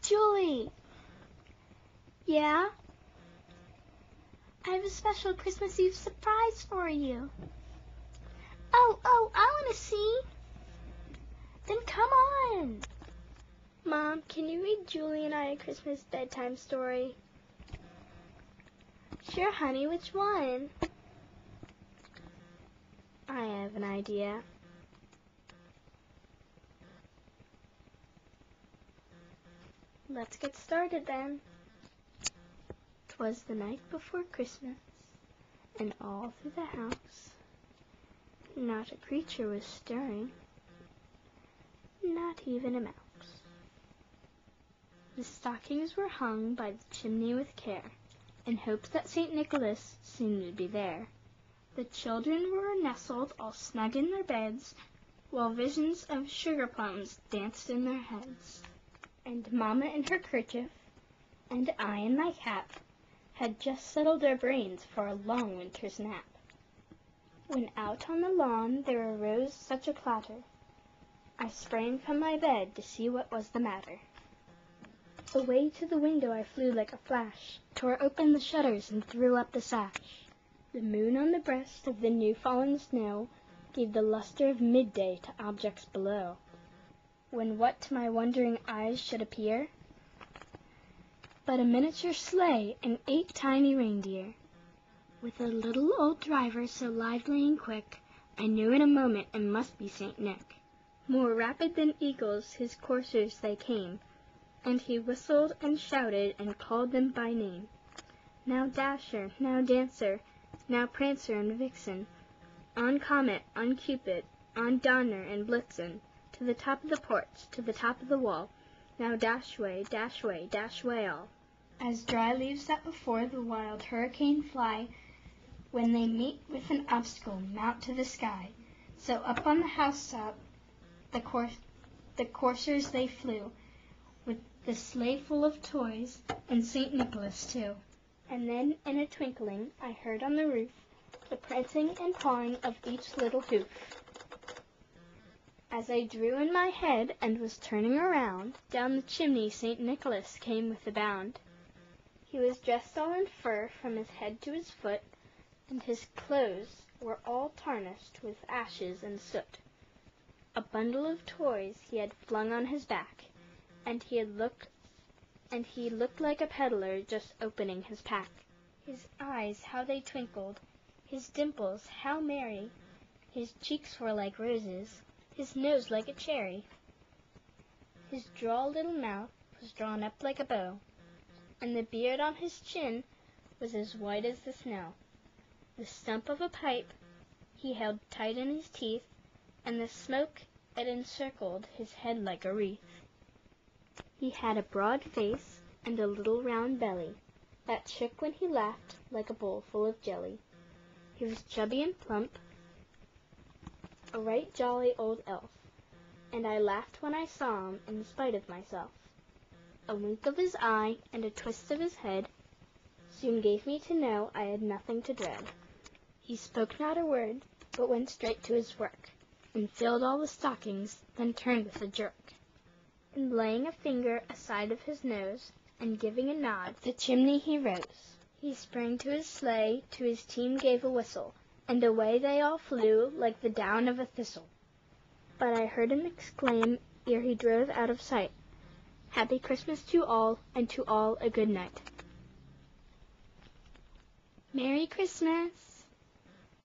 Julie! Yeah? I have a special Christmas Eve surprise for you. Oh, I want to see. Then come on. Mom, can you read Julie and I a Christmas bedtime story? Sure, honey. Which one? I have an idea. Let's get started then. 'Twas the night before Christmas, and all through the house not a creature was stirring, not even a mouse. The stockings were hung by the chimney with care, in hopes that St. Nicholas soon would be there. The children were nestled all snug in their beds, while visions of sugar plums danced in their heads. And Mamma in her kerchief, and I in my cap, had just settled our brains for a long winter's nap. When out on the lawn there arose such a clatter, I sprang from my bed to see what was the matter. Away to the window I flew like a flash, tore open the shutters and threw up the sash. The moon on the breast of the new-fallen snow gave the luster of midday to objects below, when what to my wondering eyes should appear but a miniature sleigh and 8 tiny reindeer. With a little old driver so lively and quick, I knew in a moment it must be St. Nick. More rapid than eagles his coursers they came, and he whistled and shouted and called them by name. Now Dasher, now Dancer, now Prancer and Vixen, on Comet, on Cupid, on Donner and Blitzen, to the top of the porch, to the top of the wall, now dash way, dash way, dash way all. As dry leaves that before the wild hurricane fly, when they meet with an obstacle, mount to the sky, so up on the housetop the coursers they flew, with the sleigh full of toys, and St. Nicholas too. And then in a twinkling I heard on the roof the prancing and pawing of each little hoof. As I drew in my head and was turning around, down the chimney St. Nicholas came with a bound. He was dressed all in fur from his head to his foot, and his clothes were all tarnished with ashes and soot. A bundle of toys he had flung on his back, and he looked like a peddler just opening his pack. His eyes, how they twinkled, his dimples, how merry, his cheeks were like roses, his nose like a cherry. His droll little mouth was drawn up like a bow, and the beard on his chin was as white as the snow. The stump of a pipe he held tight in his teeth, and the smoke it encircled his head like a wreath. He had a broad face and a little round belly that shook when he laughed like a bowl full of jelly. He was chubby and plump, a right jolly old elf, and I laughed when I saw him in spite of myself. A wink of his eye and a twist of his head soon gave me to know I had nothing to dread. He spoke not a word, but went straight to his work, and filled all the stockings, then turned with a jerk. And laying a finger aside of his nose, and giving a nod, the chimney he rose. He sprang to his sleigh, to his team gave a whistle, and away they all flew like the down of a thistle. But I heard him exclaim, ere he drove out of sight, "Happy Christmas to all, and to all a good night." Merry Christmas!